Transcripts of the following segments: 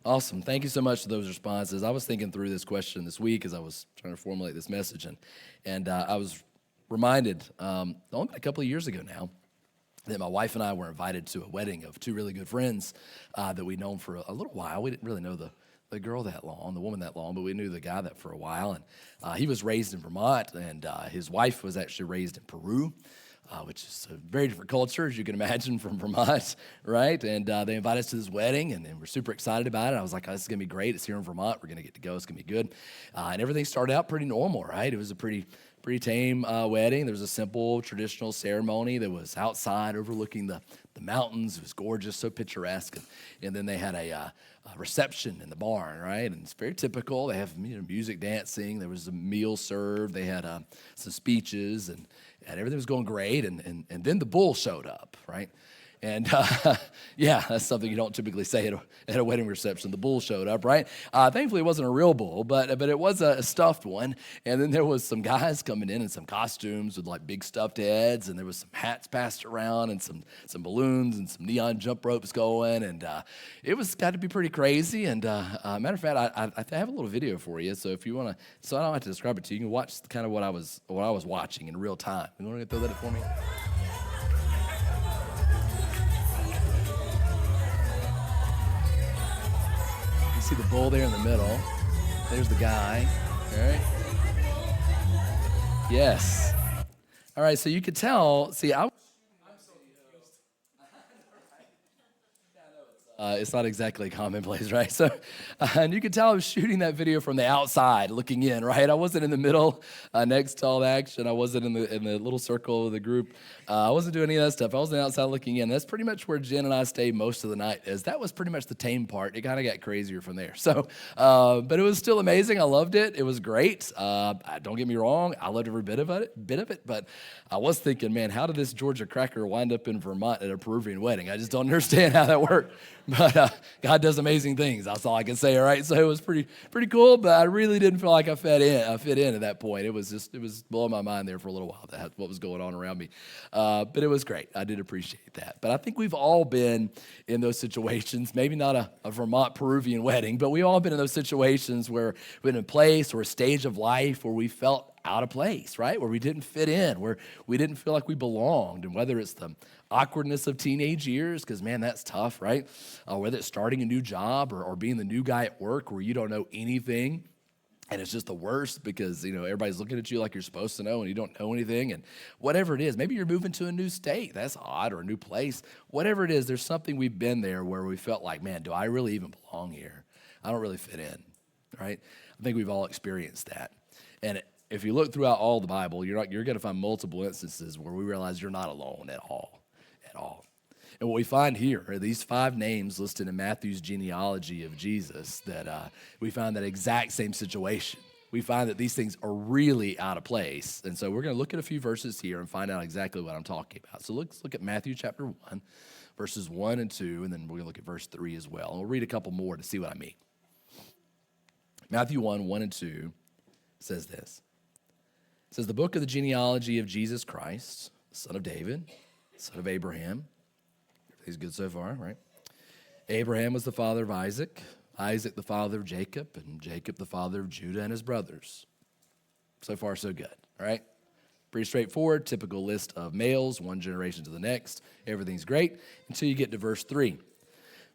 Awesome. Thank you so much for those responses. I was thinking through this question this week as I was trying to formulate this message, and I was reminded only a couple of years ago now that my wife and I were invited to a wedding of two really good friends that we'd known for a little while. We didn't really know the girl that long, the woman that long, but we knew the guy that for a while. And he was raised in Vermont, and his wife was actually raised in Peru. Which is a very different culture, as you can imagine, from Vermont, right? And they invited us to this wedding, and we're super excited about it. I was like, oh, this is going to be great. It's here in Vermont. We're going to get to go. It's going to be good. And everything started out pretty normal, right? It was a pretty tame wedding. There was a simple, traditional ceremony that was outside overlooking the mountains. It was gorgeous, so picturesque. And then they had a reception in the barn, right? And it's very typical. They have music, dancing. There was a meal served. They had some speeches, and everything was going great. And then the bull showed up, right? And yeah, that's something you don't typically say at a wedding reception. The bull showed up, right? Thankfully, it wasn't a real bull, but it was a stuffed one. And then there was some guys coming in some costumes with like big stuffed heads, and there was some hats passed around, and some balloons, and some neon jump ropes going, and it was got to be pretty crazy. And matter of fact, I have a little video for you, so if you want to, so I don't have to describe it to you. You can watch kind of what I was watching in real time. You want to throw that up for me? See the bull there in the middle. There's the guy. All right. Yes. All right. So you could tell. See, it's not exactly commonplace, right? So, and you could tell I was shooting that video from the outside, looking in, right? I wasn't in the middle next to all the action. I wasn't in the little circle of the group. I wasn't doing any of that stuff. I was on the outside looking in. That's pretty much where Jen and I stayed most of the night. That was pretty much the tame part. It kind of got crazier from there. So, but it was still amazing. I loved it. It was great. Don't get me wrong. I loved every bit of it. But I was thinking, man, how did this Georgia cracker wind up in Vermont at a Peruvian wedding? I just don't understand how that worked. But God does amazing things. That's all I can say. All right. So it was pretty cool. But I really didn't feel like I fit in at that point. It was blowing my mind there for a little while. What was going on around me. But it was great. I did appreciate that. But I think we've all been in those situations. Maybe not a Vermont Peruvian wedding, but we've all been in those situations where we're in a place or a stage of life where we felt out of place, right? Where we didn't fit in, where we didn't feel like we belonged. And whether it's the awkwardness of teenage years, because man, that's tough, right? Whether it's starting a new job or being the new guy at work where you don't know anything, and it's just the worst because, everybody's looking at you like you're supposed to know and you don't know anything. And whatever it is, maybe you're moving to a new state. That's odd, or a new place. Whatever it is, there's something we've been there where we felt like, man, do I really even belong here? I don't really fit in, right? I think we've all experienced that. And if you look throughout all the Bible, you're going to find multiple instances where we realize you're not alone at all. And what we find here are these 5 names listed in Matthew's genealogy of Jesus that we find that exact same situation. We find that these things are really out of place. And so we're going to look at a few verses here and find out exactly what I'm talking about. So let's look at Matthew chapter 1, verses 1 and 2, and then we're going to look at verse 3 as well. And we'll read a couple more to see what I mean. Matthew 1, 1 and 2 says this. It says, the book of the genealogy of Jesus Christ, son of David, son of Abraham. Everything's good so far, right? Abraham was the father of Isaac, Isaac the father of Jacob, and Jacob the father of Judah and his brothers. So far, so good, right? Pretty straightforward, typical list of males, one generation to the next. Everything's great until you get to verse 3.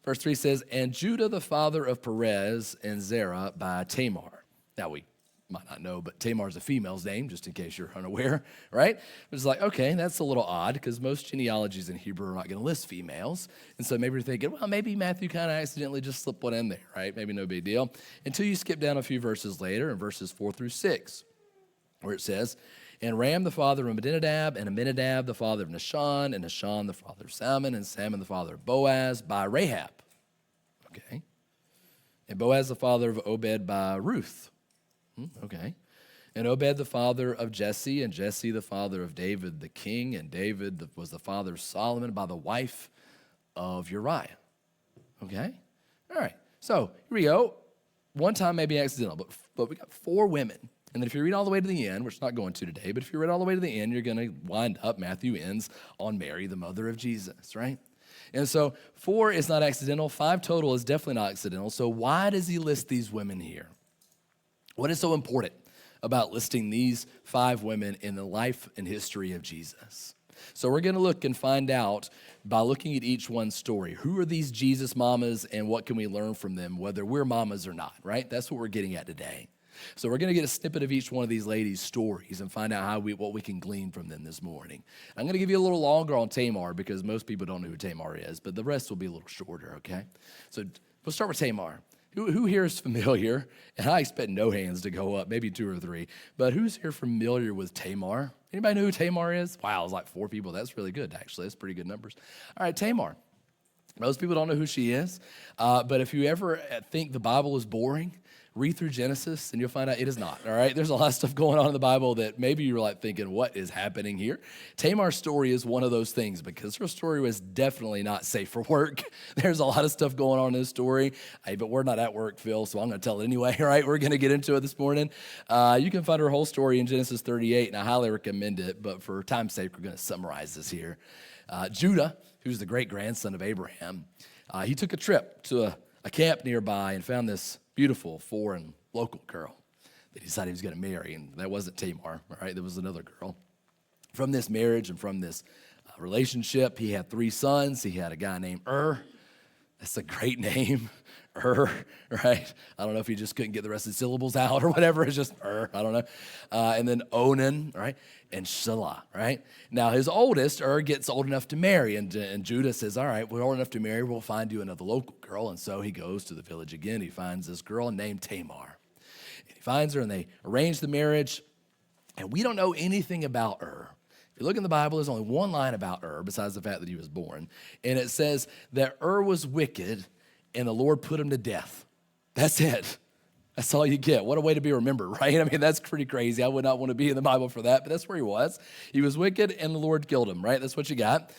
Verse 3 says, and Judah the father of Perez and Zerah by Tamar. Now we might not know, but Tamar is a female's name, just in case you're unaware, right? It's like, okay, that's a little odd because most genealogies in Hebrew are not going to list females. And so maybe you're thinking, well, maybe Matthew kind of accidentally just slipped one in there, right? Maybe no big deal. Until you skip down a few verses later in verses 4 through 6, where it says, and Ram the father of Amminadab, and Amminadab the father of Nahshon, and Nahshon the father of Salmon, and Salmon the father of Boaz by Rahab. Okay. And Boaz the father of Obed by Ruth. Okay. And Obed the father of Jesse, and Jesse the father of David the king, and David was the father of Solomon by the wife of Uriah. Okay? All right. So here we go. One time maybe accidental, but we got 4 women. And then if you read all the way to the end, which we're not going to today, but if you read all the way to the end, you're going to wind up, Matthew ends on Mary, the mother of Jesus, right? And so 4 is not accidental. 5 total is definitely not accidental. So why does he list these women here? What is so important about listing these 5 women in the life and history of Jesus? So we're going to look and find out by looking at each one's story. Who are these Jesus mamas and what can we learn from them, whether we're mamas or not, right? That's what we're getting at today. So we're going to get a snippet of each one of these ladies' stories and find out what we can glean from them this morning. I'm going to give you a little longer on Tamar because most people don't know who Tamar is, but the rest will be a little shorter, okay? So we'll start with Tamar. Who here is familiar? And I expect no hands to go up, maybe 2 or 3. But who's here familiar with Tamar? Anybody know who Tamar is? Wow, it's like 4 people. That's really good, actually. That's pretty good numbers. All right, Tamar. Most people don't know who she is. But if you ever think the Bible is boring, read through Genesis and you'll find out it is not, all right? There's a lot of stuff going on in the Bible that maybe you're like thinking, what is happening here? Tamar's story is one of those things because her story was definitely not safe for work. There's a lot of stuff going on in this story, but we're not at work, Phil, so I'm going to tell it anyway, all right? We're going to get into it this morning. You can find her whole story in Genesis 38, and I highly recommend it, but for time's sake, we're going to summarize this here. Judah, who's the great-grandson of Abraham, he took a trip to a camp nearby and found this beautiful foreign local girl that he decided he was going to marry, and that wasn't Tamar, all right? There was another girl. From this marriage and from this relationship, he had 3 sons. He had a guy named That's a great name, right? I don't know if he just couldn't get the rest of the syllables out or whatever. It's just I don't know. And then Onan, right? And Shelah, right? Now, his oldest, gets old enough to marry. And Judah says, all right, we're old enough to marry. We'll find you another local girl. And so he goes to the village again. He finds this girl named Tamar. And he finds her, and they arrange the marriage. And we don't know anything about If you look in the Bible, there's only one line about besides the fact that he was born. And it says that was wicked, and the Lord put him to death. That's it. That's all you get. What a way to be remembered, right? I mean, that's pretty crazy. I would not want to be in the Bible for that, but that's where he was. He was wicked, and the Lord killed him, right? That's what you got.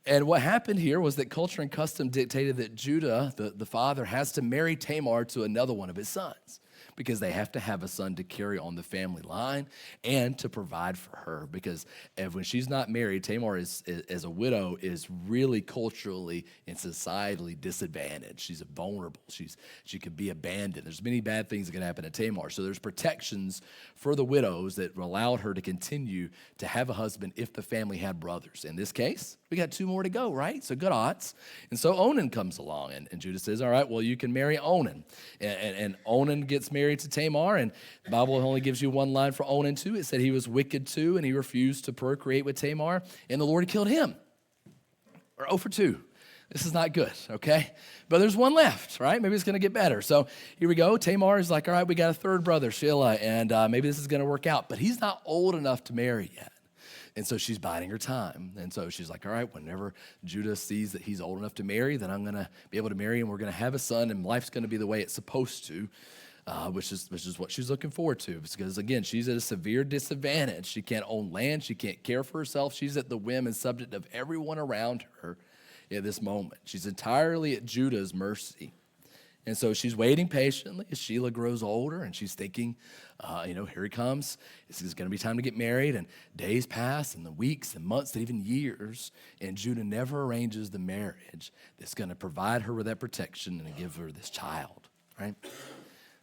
And what happened here was that culture and custom dictated that Judah, the father, has to marry Tamar to another one of his sons because they have to have a son to carry on the family line and to provide for her. Because when she's not married, Tamar as a widow is really culturally and societally disadvantaged. She's vulnerable. She could be abandoned. There's many bad things that can happen to Tamar. So there's protections for the widows that allowed her to continue to have a husband if the family had brothers. In this case, we got 2 more to go, right? So good odds. And so Onan comes along, and Judah says, all right, well, you can marry Onan. And Onan gets married to Tamar, and the Bible only gives you one line for Onan too. It said he was wicked too, and he refused to procreate with Tamar, and the Lord killed him. Or 0 for 2. This is not good, okay? But there's one left, right? Maybe it's going to get better. So here we go. Tamar is like, all right, we got a 3rd brother, Shelah, and maybe this is going to work out. But he's not old enough to marry yet. And so she's biding her time. And so she's like, all right, whenever Judah sees that he's old enough to marry, then I'm going to be able to marry him. We're going to have a son, and life's going to be the way it's supposed to, which is what she's looking forward to. Because, again, she's at a severe disadvantage. She can't own land. She can't care for herself. She's at the whim and subject of everyone around her at this moment. She's entirely at Judah's mercy. And so she's waiting patiently as Shelah grows older, and she's thinking, here he comes. It's going to be time to get married, and days pass, and the weeks and months and even years, and Judah never arranges the marriage that's going to provide her with that protection and give her this child, right?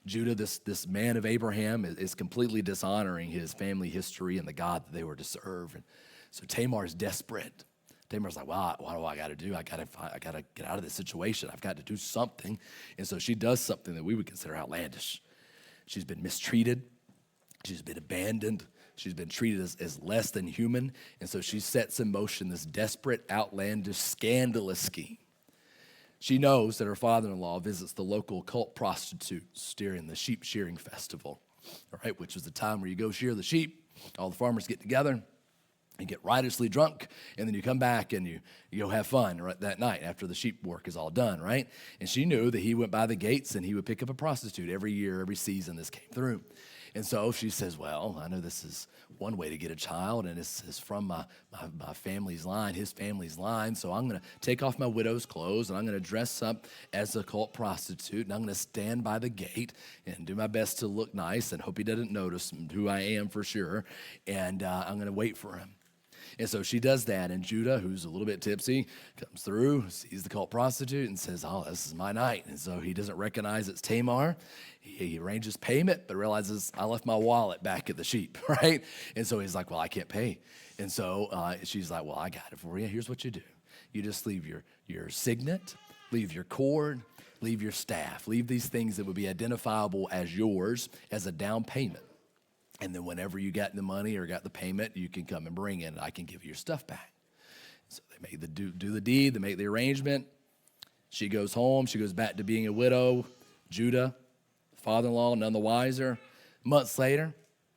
Judah, this man of Abraham, is completely dishonoring his family history and the God that they were to serve. And so Tamar is desperate. Tamar's like, well, what do I got to do? I got to get out of this situation. I've got to do something. And so she does something that we would consider outlandish. She's been mistreated. She's been abandoned. She's been treated as less than human. And so she sets in motion this desperate, outlandish, scandalous scheme. She knows that her father-in-law visits the local cult prostitutes during the sheep shearing festival, all right, which is the time where you go shear the sheep. All the farmers get together. You get riotously drunk, and then you come back and you go have fun right that night after the sheep work is all done, right? And she knew that he went by the gates and he would pick up a prostitute every year, every season this came through. And so she says, well, I know this is one way to get a child, and it's from my family's line, his family's line, so I'm going to take off my widow's clothes, and I'm going to dress up as a cult prostitute, and I'm going to stand by the gate and do my best to look nice and hope he doesn't notice who I am for sure, and I'm going to wait for him. And so she does that, and Judah, who's a little bit tipsy, comes through, sees the cult prostitute, and says, oh, this is my night. And so he doesn't recognize it's Tamar. He arranges payment, but realizes, I left my wallet back at the sheep, right? And so he's like, well, I can't pay. And so she's like, well, I got it for you. Here's what you do. You just leave your signet, leave your cord, leave your staff. Leave these things that would be identifiable as yours as a down payment. And then whenever you got the money or got the payment, you can come and bring it, and I can give you your stuff back. So they make do the deed, they make the arrangement. She goes home. She goes back to being a widow. Judah, father-in-law, none the wiser. Months later,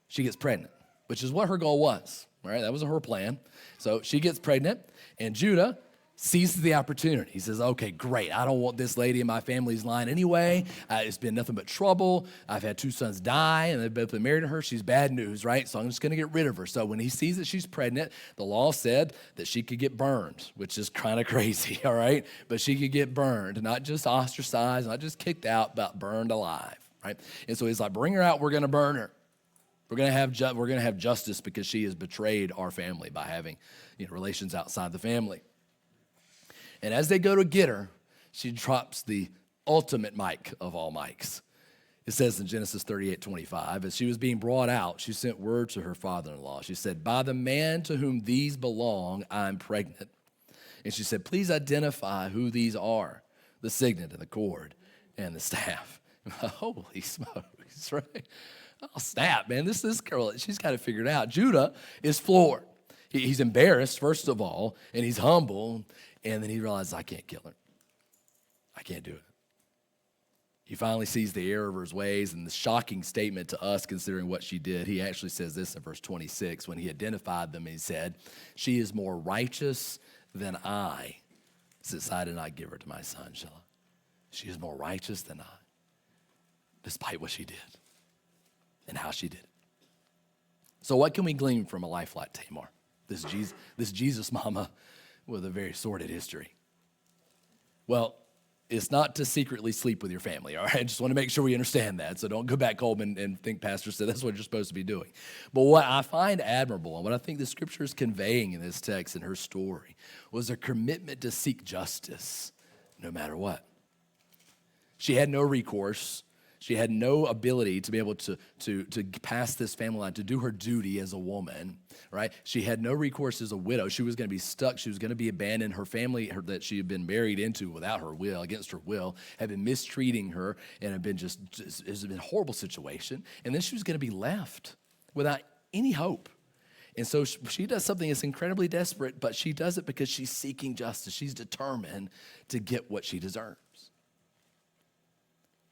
she gets pregnant, which is what her goal was, right? That was her plan. So she gets pregnant, and Judah seizes the opportunity. He says, okay, great. I don't want this lady in my family's line anyway. It's been nothing but trouble. I've had 2 sons die, and they've both been married to her. She's bad news, right? So I'm just going to get rid of her. So when he sees that she's pregnant, the law said that she could get burned, which is kind of crazy, all right? But she could get burned, not just ostracized, not just kicked out, but burned alive, right? And so he's like, bring her out. We're going to burn her. We're going to have justice because she has betrayed our family by having relations outside the family. And as they go to get her, she drops the ultimate mic of all mics. It says in Genesis 38:25, as she was being brought out, she sent word to her father-in-law. She said, by the man to whom these belong, I'm pregnant. And she said, please identify who these are, the signet and the cord and the staff. Holy smokes, right? Oh, snap, man. This girl, she's got it figured out. Judah is floored. He's embarrassed, first of all, and he's humble. And then he realizes, I can't kill her. I can't do it. He finally sees the error of her ways, and the shocking statement to us, considering what she did, he actually says this in verse 26. When he identified them, he said, she is more righteous than I, since I did not give her to my son, Shelah. She is more righteous than I, despite what she did and how she did it. So what can we glean from a life like Tamar, this Jesus mama with a very sordid history? Well, it's not to secretly sleep with your family, all right? I just want to make sure we understand that. So don't go back home and think Pastor said that's what you're supposed to be doing. But what I find admirable and what I think the scripture is conveying in this text and her story was a commitment to seek justice no matter what. She had no recourse. She had no ability to be able to pass this family line, to do her duty as a woman, right? She had no recourse as a widow. She was going to be stuck. She was going to be abandoned. Her family that she had been married into without her will, against her will, had been mistreating her and had been it has been a horrible situation. And then she was going to be left without any hope. And so she does something that's incredibly desperate, but she does it because she's seeking justice. She's determined to get what she deserves.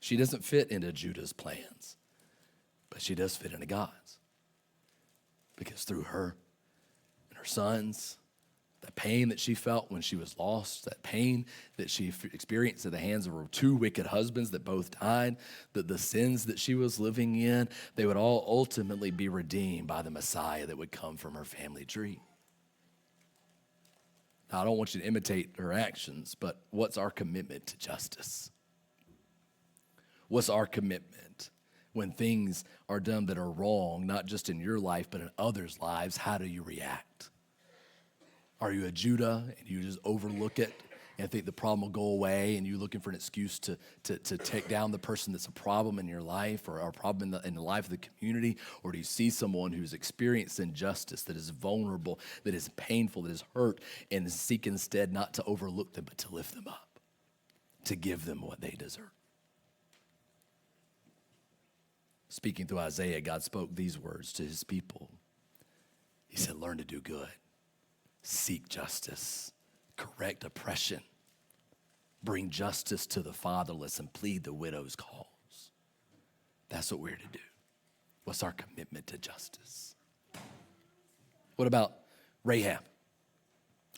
She doesn't fit into Judah's plans, but she does fit into God's. Because through her and her sons, the pain that she felt when she was lost, that pain that she experienced at the hands of her 2 wicked husbands that both died, the sins that she was living in, they would all ultimately be redeemed by the Messiah that would come from her family tree. Now, I don't want you to imitate her actions, but what's our commitment to justice? What's our commitment when things are done that are wrong, not just in your life, but in others' lives? How do you react? Are you a Judah and you just overlook it and think the problem will go away and you're looking for an excuse to take down the person that's a problem in your life or a problem in the life of the community? Or do you see someone who's experienced injustice, that is vulnerable, that is painful, that is hurt, and seek instead not to overlook them, but to lift them up, to give them what they deserve? Speaking through Isaiah, God spoke these words to his people. He said, learn to do good, seek justice, correct oppression, bring justice to the fatherless, and plead the widow's cause. That's what we're to do. What's our commitment to justice? What about Rahab?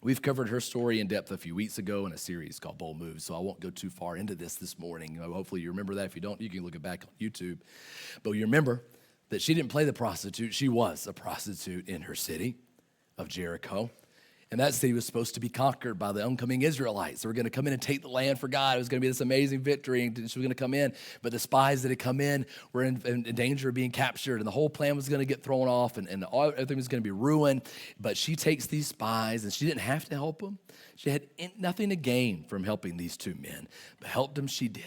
We've covered her story in depth a few weeks ago in a series called Bold Moves, so I won't go too far into this morning. Hopefully you remember that. If you don't, you can look it back on YouTube. But you remember that she didn't play the prostitute. She was a prostitute in her city of Jericho. And that city was supposed to be conquered by the oncoming Israelites. They were going to come in and take the land for God. It was going to be this amazing victory, and she was going to come in. But the spies that had come in were in danger of being captured, and the whole plan was going to get thrown off, and everything was going to be ruined. But she takes these spies, and she didn't have to help them. She had nothing to gain from helping these two men, but helped them she did,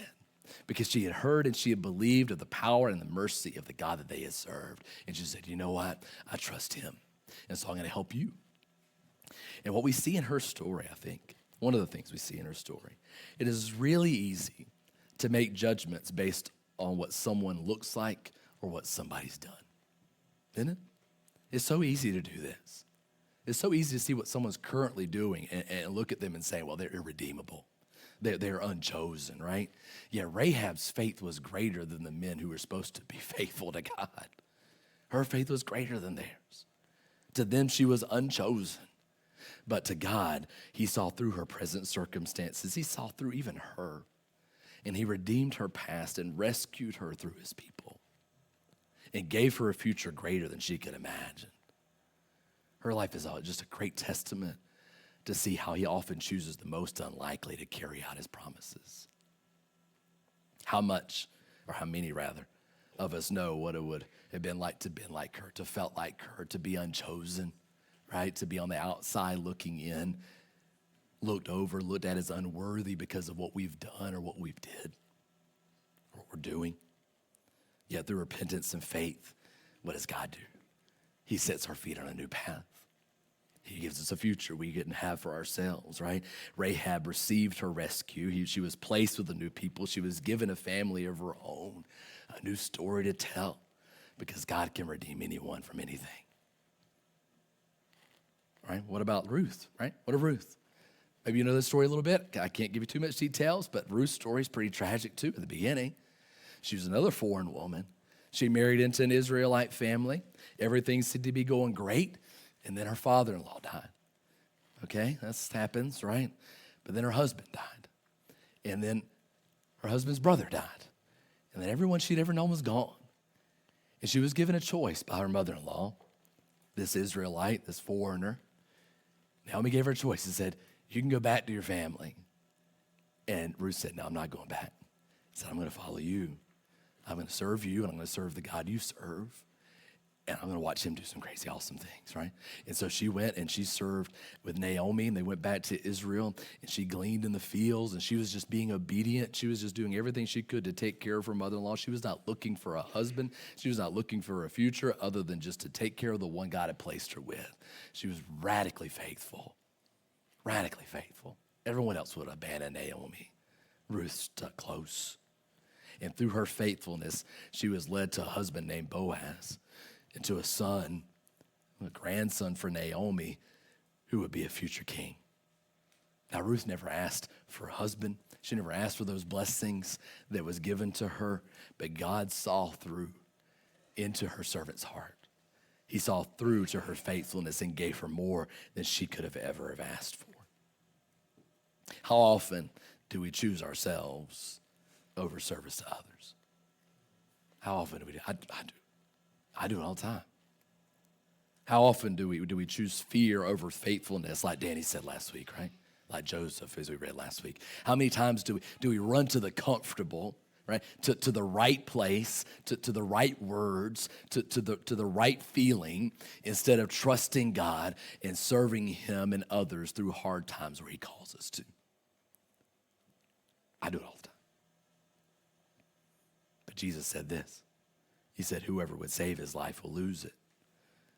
because she had heard and she had believed of the power and the mercy of the God that they had served. And she said, you know what? I trust him, and so I'm going to help you. And what we see in her story, I think, one of the things we see in her story, it is really easy to make judgments based on what someone looks like or what somebody's done. Isn't it? It's so easy to do this. It's so easy to see what someone's currently doing and look at them and say, well, they're irredeemable. They're unchosen, right? Yeah, Rahab's faith was greater than the men who were supposed to be faithful to God. Her faith was greater than theirs. To them, she was unchosen. But to God, he saw through her present circumstances. He saw through even her. And he redeemed her past and rescued her through his people and gave her a future greater than she could imagine. Her life is just a great testament to see how he often chooses the most unlikely to carry out his promises. How much, or how many rather, of us know what it would have been like to be like her, to felt like her, to be unchosen, right? To be on the outside looking in, looked over, looked at as unworthy because of what we've done or what we've did, or what we're doing. Yet through repentance and faith, what does God do? He sets our feet on a new path. He gives us a future we didn't have for ourselves, right? Rahab received her rescue. She was placed with a new people. She was given a family of her own, a new story to tell, because God can redeem anyone from anything. Right? What about Ruth, right? What of Ruth? Maybe you know this story a little bit. I can't give you too much details, but Ruth's story is pretty tragic too at the beginning. She was another foreign woman. She married into an Israelite family. Everything seemed to be going great, and then her father-in-law died. Okay, that happens, right? But then her husband died, and then her husband's brother died, and then everyone she'd ever known was gone. And she was given a choice by her mother-in-law, this Israelite, this foreigner. Naomi gave her a choice and said, you can go back to your family. And Ruth said, no, I'm not going back. She said, I'm going to follow you. I'm going to serve you, and I'm going to serve the God you serve. And I'm going to watch him do some crazy, awesome things, right? And so she went and she served with Naomi, and they went back to Israel, and she gleaned in the fields, and she was just being obedient. She was just doing everything she could to take care of her mother-in-law. She was not looking for a husband. She was not looking for a future other than just to take care of the one God had placed her with. She was radically faithful, radically faithful. Everyone else would abandon Naomi. Ruth stuck close. And through her faithfulness, she was led to a husband named Boaz, and to a son, a grandson for Naomi, who would be a future king. Now, Ruth never asked for a husband. She never asked for those blessings that was given to her, but God saw through into her servant's heart. He saw through to her faithfulness and gave her more than she could have ever have asked for. How often do we choose ourselves over service to others? How often do we do? I do. I do it all the time. How often do we choose fear over faithfulness, like Danny said last week, right? Like Joseph, as we read last week. How many times do we run to the comfortable, right? To the right place, to the right words, to the right feeling, instead of trusting God and serving him and others through hard times where he calls us to? I do it all the time. But Jesus said this. He said, whoever would save his life will lose it.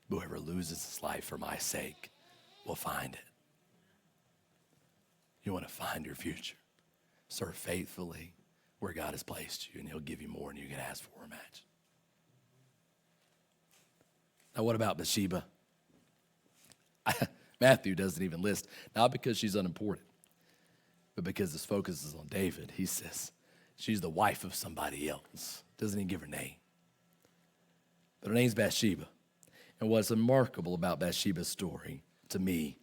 But whoever loses his life for my sake will find it. You want to find your future. Serve faithfully where God has placed you, and he'll give you more than you can ask for or imagine. Now, what about Bathsheba? Matthew doesn't even list, not because she's unimportant, but because his focus is on David. He says she's the wife of somebody else. Doesn't even give her name. But her name's Bathsheba. And what's remarkable about Bathsheba's story to me,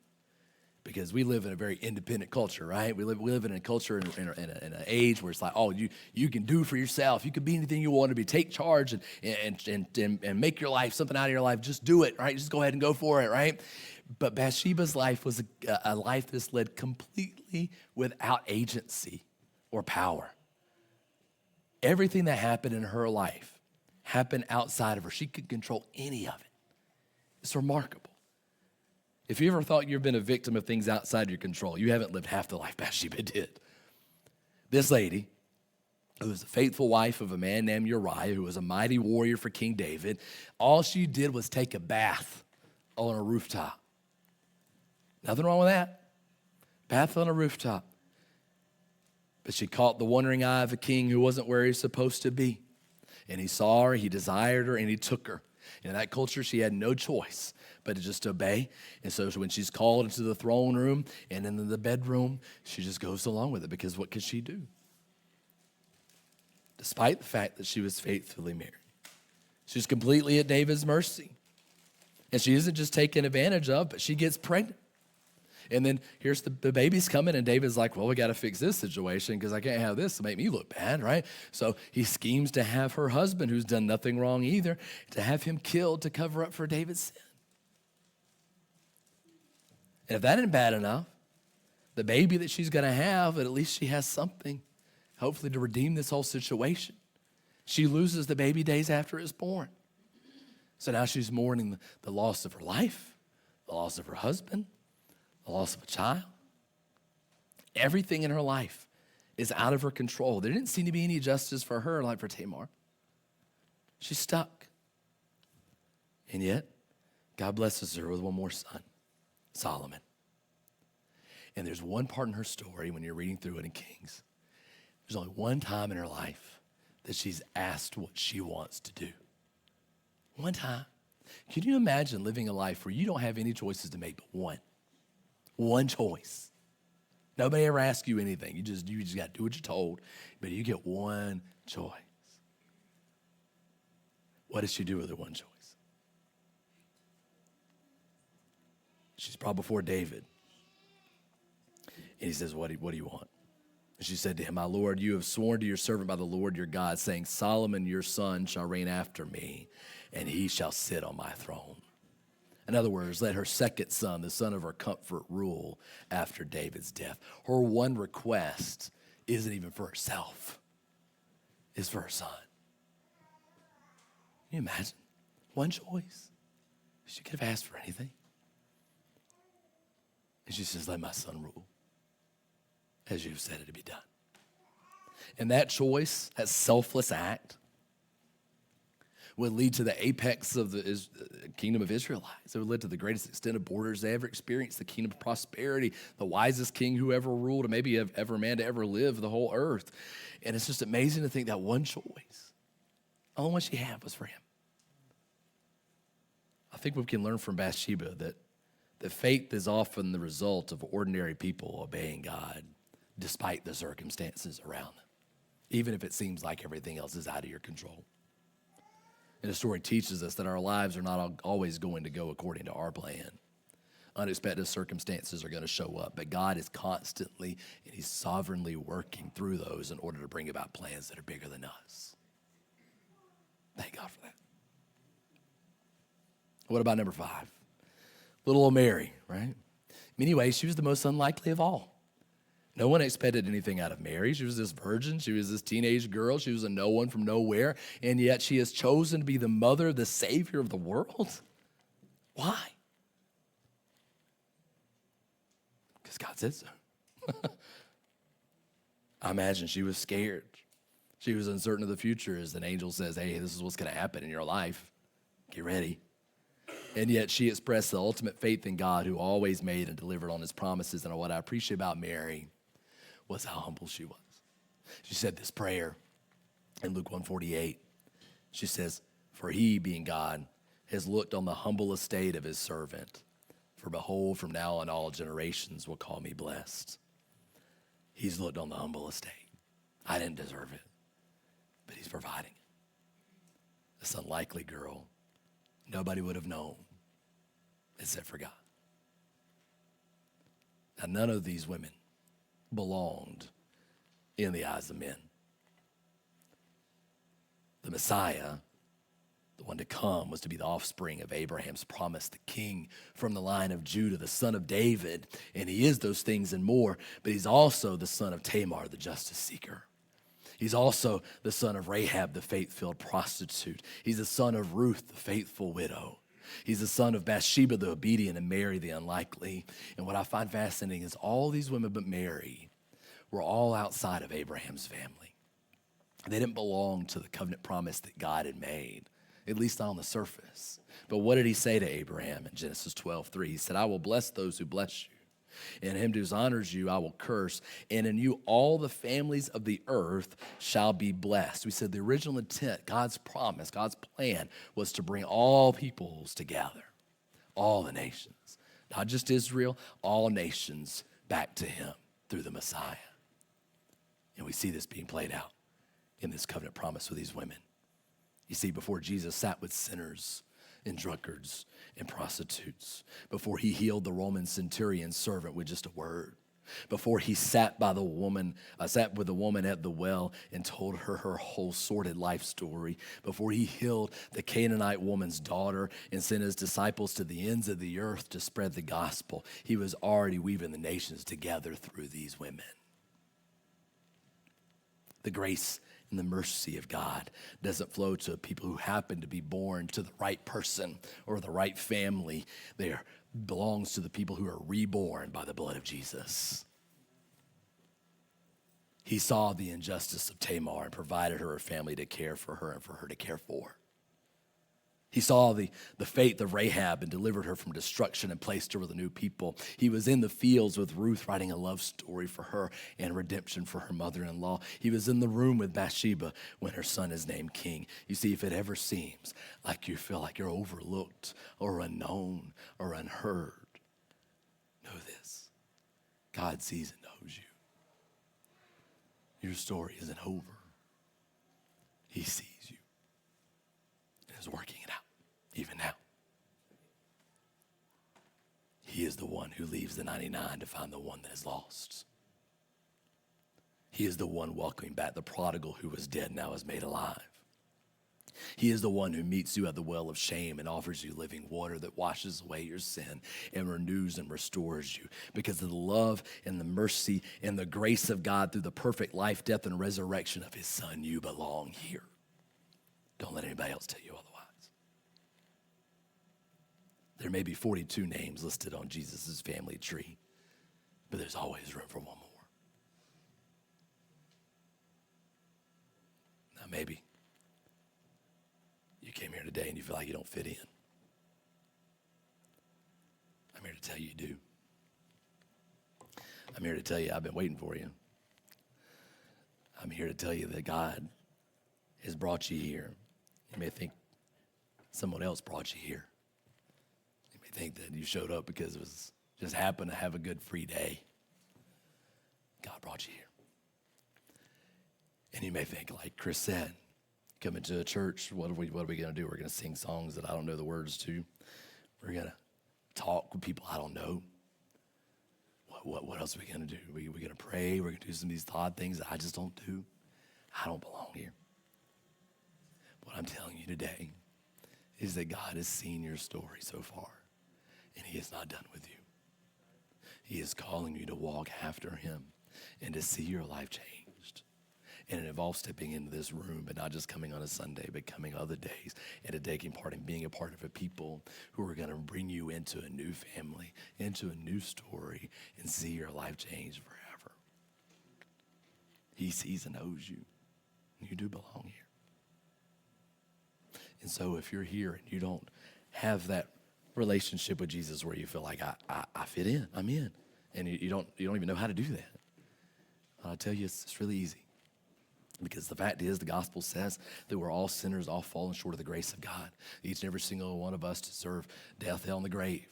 because we live in a very independent culture, right? We live in a culture in an age where it's like, oh, you can do for yourself. You can be anything you want to be. Take charge and make your life, something out of your life. Just do it, right? Just go ahead and go for it, right? But Bathsheba's life was a life that's led completely without agency or power. Everything that happened in her life happened outside of her. She could control any of it. It's remarkable. If you ever thought you've been a victim of things outside your control, you haven't lived half the life Bathsheba did. This lady, who was the faithful wife of a man named Uriah, who was a mighty warrior for King David, all she did was take a bath on a rooftop. Nothing wrong with that. Bath on a rooftop. But she caught the wondering eye of a king who wasn't where he was supposed to be. And he saw her, he desired her, and he took her. And in that culture, she had no choice but to just obey. And so when she's called into the throne room and into the bedroom, she just goes along with it, because what could she do? Despite the fact that she was faithfully married. She was completely at David's mercy. And she isn't just taken advantage of, but she gets pregnant. And then here's the baby's coming, and David's like, well, we got to fix this situation because I can't have this to make me look bad, right? So he schemes to have her husband, who's done nothing wrong either, to have him killed to cover up for David's sin. And if that isn't bad enough, the baby that she's going to have, at least she has something, hopefully, to redeem this whole situation. She loses the baby days after it's born. So now she's mourning the loss of her life, the loss of her husband, the loss of a child. Everything in her life is out of her control. There didn't seem to be any justice for her like for Tamar. She's stuck. And yet, God blesses her with one more son, Solomon. And there's one part in her story when you're reading through it in Kings. There's only one time in her life that she's asked what she wants to do. One time. Can you imagine living a life where you don't have any choices to make but one? One choice. Nobody ever asks you anything. You just got to do what you're told, but you get one choice. What does she do with her one choice? She's brought before David. And he says, what do you want? And she said to him, my Lord, you have sworn to your servant by the Lord your God, saying, Solomon your son shall reign after me, and he shall sit on my throne. In other words, let her second son, the son of her comfort, rule after David's death. Her one request isn't even for herself. It's for her son. Can you imagine? One choice. She could have asked for anything. And she says, let my son rule as you've said it to be done. And that choice, that selfless act, would lead to the apex of the kingdom of Israelites. It would lead to the greatest extent of borders they ever experienced, the kingdom of prosperity, the wisest king who ever ruled, or maybe ever man to ever live the whole earth. And it's just amazing to think that one choice, the only one she had, was for him. I think we can learn from Bathsheba that faith is often the result of ordinary people obeying God despite the circumstances around them, even if it seems like everything else is out of your control. And the story teaches us that our lives are not always going to go according to our plan. Unexpected circumstances are going to show up, but God is constantly and he's sovereignly working through those in order to bring about plans that are bigger than us. Thank God for that. What about number 5? Little old Mary, right? In many ways, she was the most unlikely of all. No one expected anything out of Mary. She was this virgin. She was this teenage girl. She was a no one from nowhere. And yet she has chosen to be the mother, the savior of the world. Why? Because God said so. I imagine she was scared. She was uncertain of the future as an angel says, hey, this is what's going to happen in your life. Get ready. And yet she expressed the ultimate faith in God who always made and delivered on his promises. And what I appreciate about Mary was how humble she was. She said this prayer in Luke 1:48. She says, for he, being God, has looked on the humble estate of his servant. For behold, from now on all generations will call me blessed. He's looked on the humble estate. I didn't deserve it, but he's providing it. This unlikely girl, nobody would have known except for God. Now, none of these women belonged in the eyes of men. The Messiah The one to come was to be the offspring of Abraham's promise, the king from the line of Judah, the son of David. And he is those things and more, but he's also the son of Tamar, the justice seeker. He's also the son of Rahab, the faith-filled prostitute. He's the son of Ruth, the faithful widow. He's the son of Bathsheba, the obedient, and Mary, the unlikely. And what I find fascinating is all these women but Mary were all outside of Abraham's family. They didn't belong to the covenant promise that God had made, at least on the surface. But what did he say to Abraham in Genesis 12:3? He said, I will bless those who bless you. And him who honors you, I will curse. And in you, all the families of the earth shall be blessed. We said the original intent, God's promise, God's plan was to bring all peoples together, all the nations, not just Israel, all nations back to him through the Messiah. And we see this being played out in this covenant promise with these women. You see, before Jesus sat with sinners and drunkards and prostitutes, before he healed the Roman centurion's servant with just a word, before he sat with the woman at the well and told her her whole sordid life story, before he healed the Canaanite woman's daughter and sent his disciples to the ends of the earth to spread the gospel, he was already weaving the nations together through these women. The grace and the mercy of God doesn't flow to people who happen to be born to the right person or the right family. They belongs to the people who are reborn by the blood of Jesus. He saw the injustice of Tamar and provided her a family to care for her and for her to care for. He saw the faith of Rahab and delivered her from destruction and placed her with a new people. He was in the fields with Ruth writing a love story for her and redemption for her mother-in-law. He was in the room with Bathsheba when her son is named king. You see, if it ever seems like you feel like you're overlooked or unknown or unheard, know this: God sees and knows you. Your story isn't over. He sees you and is working it out. Even now, he is the one who leaves the 99 to find the one that is lost. He is the one welcoming back the prodigal who was dead, now is made alive. He is the one who meets you at the well of shame and offers you living water that washes away your sin and renews and restores you. Because of the love and the mercy and the grace of God through the perfect life, death, and resurrection of his son, you belong here. Don't let anybody else tell you otherwise. There may be 42 names listed on Jesus' family tree, but there's always room for one more. Now, maybe you came here today and you feel like you don't fit in. I'm here to tell you do. I'm here to tell you I've been waiting for you. I'm here to tell you that God has brought you here. You may think someone else brought you here. Think that you showed up because it was just happened to have a good free day. God brought you here. And you may think, like Chris said, coming to a church, what are we going to do? We're going to sing songs that I don't know the words to. We're going to talk with people I don't know. What else are we going to do? We're going to pray. We're going to do some of these odd things that I just don't do. I don't belong here. What I'm telling you today is that God has seen your story so far. And he is not done with you. He is calling you to walk after him and to see your life changed. And it involves stepping into this room, but not just coming on a Sunday, but coming other days and to taking part in being a part of a people who are going to bring you into a new family, into a new story, and see your life change forever. He sees and knows you. You do belong here. And so if you're here and you don't have that relationship with Jesus where you feel like I fit in, I'm in, and you don't even know how to do that, I'll tell you it's really easy, because the fact is the gospel says that we're all sinners, all fallen short of the grace of God. Each and every single one of us deserve death, hell, and the grave.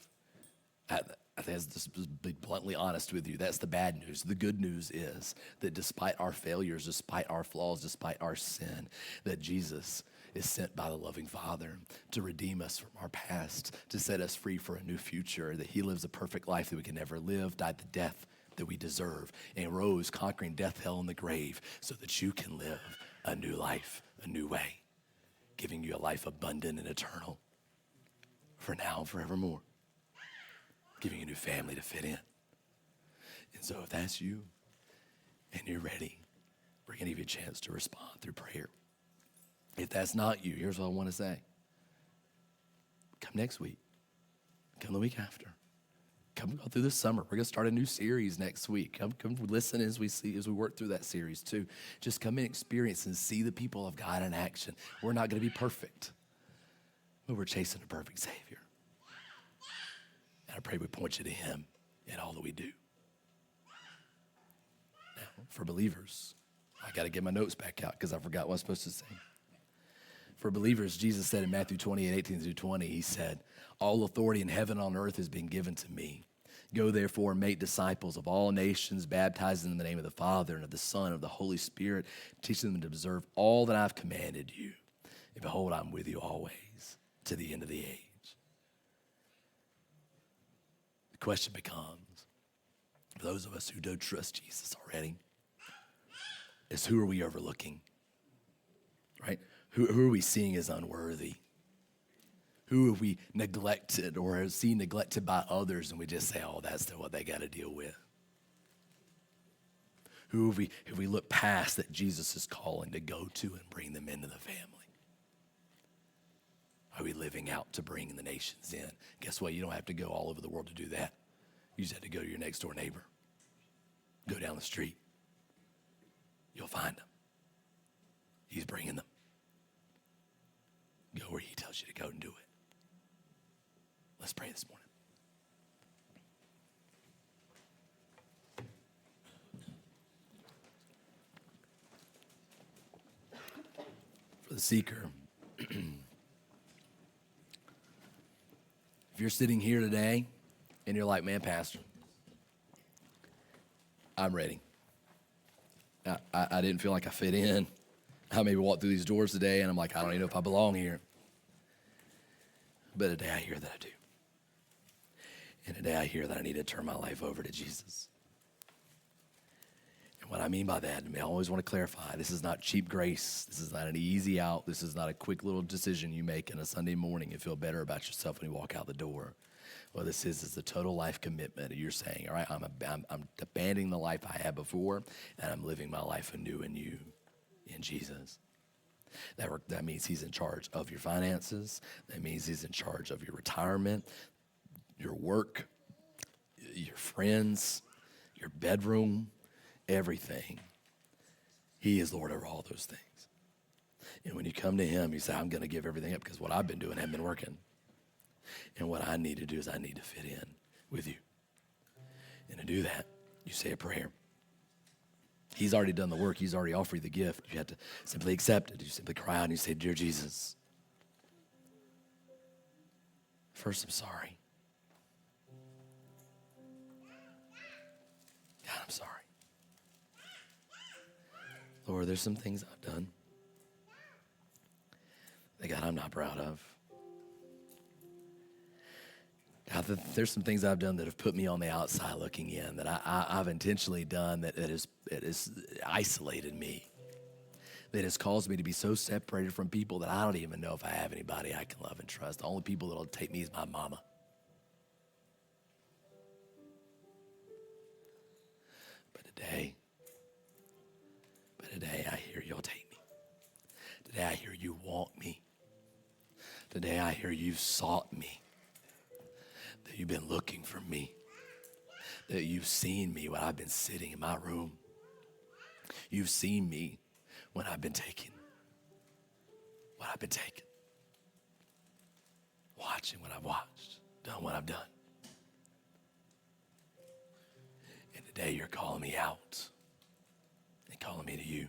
I think just to be bluntly honest with you, that's the bad news. The good news is that despite our failures, despite our flaws, despite our sin, that Jesus is sent by the loving Father to redeem us from our past, to set us free for a new future, that he lives a perfect life that we can never live, died the death that we deserve, and rose conquering death, hell, and the grave so that you can live a new life, a new way. giving you a life abundant and eternal for now and forevermore, giving you a new family to fit in. And so if that's you and you're ready, we're going to give you a chance to respond through prayer. If that's not you, here's what I want to say. Come next week. Come the week after. Come go through this summer. We're going to start a new series next week. Come listen as we work through that series too. Just come and experience and see the people of God in action. We're not going to be perfect, but we're chasing a perfect Savior. And I pray we point you to him in all that we do. Now, for believers, I got to get my notes back out because I forgot what I was supposed to say. For believers, Jesus said in Matthew 28:18-20, he said, all authority in heaven and on earth has been given to me. Go therefore and make disciples of all nations, baptizing them in the name of the Father and of the Son and of the Holy Spirit, teaching them to observe all that I've commanded you. And behold, I'm with you always to the end of the age. The question becomes, for those of us who don't trust Jesus already, is who are we overlooking, right? Who are we seeing as unworthy? Who have we neglected or seen neglected by others and we just say, oh, that's what they got to deal with? Who have we looked past that Jesus is calling to go to and bring them into the family? Are we living out to bring the nations in? Guess what? You don't have to go all over the world to do that. You just have to go to your next door neighbor. Go down the street. You'll find them. He's bringing them. Go where he tells you to go and do it. Let's pray this morning. For the seeker, if you're sitting here today and you're like, man, Pastor, I'm ready. I didn't feel like I fit in. I maybe walked through these doors today and I'm like, I don't even know if I belong here. But today I hear that I do. And today I hear that I need to turn my life over to Jesus. And what I mean by that, I always want to clarify, this is not cheap grace. This is not an easy out. This is not a quick little decision you make on a Sunday morning and feel better about yourself when you walk out the door. What this is a total life commitment. You're saying, all right, I'm abandoning the life I had before, and I'm living my life anew in you, in Jesus. That means he's in charge of your finances. That means he's in charge of your retirement, your work, your friends, your bedroom, everything. He is Lord over all those things. And when you come to him, you say, I'm going to give everything up because what I've been doing hasn't been working. And what I need to do is I need to fit in with you. And to do that, you say a prayer. He's already done the work. He's already offered you the gift. You have to simply accept it. You simply cry out and you say, Dear Jesus, first I'm sorry. God, I'm sorry. Lord, there's some things I've done that, God, I'm not proud of. God, there's some things I've done that have put me on the outside looking in, that I've intentionally done that has isolated me, that has caused me to be so separated from people that I don't even know if I have anybody I can love and trust. The only people that will take me is my mama. But today I hear you'll take me. Today I hear you want me. Today I hear you've sought me. That you've been looking for me, that you've seen me when I've been sitting in my room. You've seen me when I've been taking, watching what I've watched, done what I've done. And today you're calling me out and calling me to you.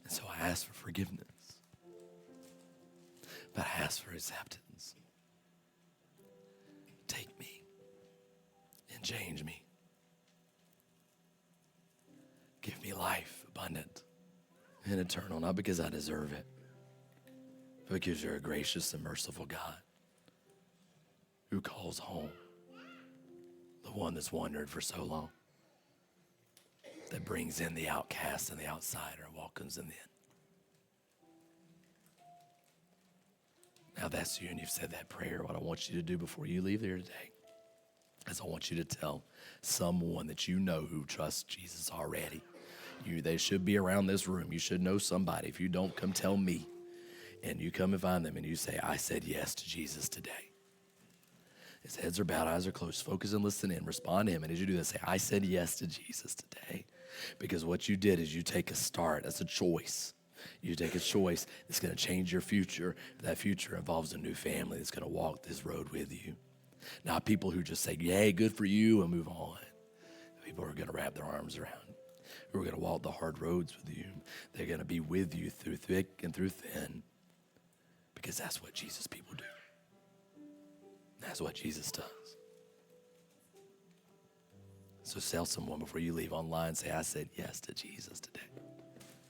And so I ask for forgiveness, but I ask for acceptance. Take me and change me. Give me life abundant and eternal, not because I deserve it, but because you're a gracious and merciful God who calls home the one that's wandered for so long, that brings in the outcast and the outsider and welcomes them in. Now that's you and you've said that prayer. What I want you to do before you leave here today is I want you to tell someone that you know who trusts Jesus already. They should be around this room. You should know somebody. If you don't, come tell me. And you come and find them and you say, I said yes to Jesus today. His heads are bowed, eyes are closed. Focus and listen in. Respond to him. And as you do that, say, I said yes to Jesus today. Because what you did is you take a start. That's a choice. You take a choice that's going to change your future. That future involves a new family that's going to walk this road with you. Not people who just say, yay, good for you, and move on. People who are going to wrap their arms around you, who are going to walk the hard roads with you. They're going to be with you through thick and through thin, because that's what Jesus people do. That's what Jesus does. So tell someone before you leave online, say, I said yes to Jesus today.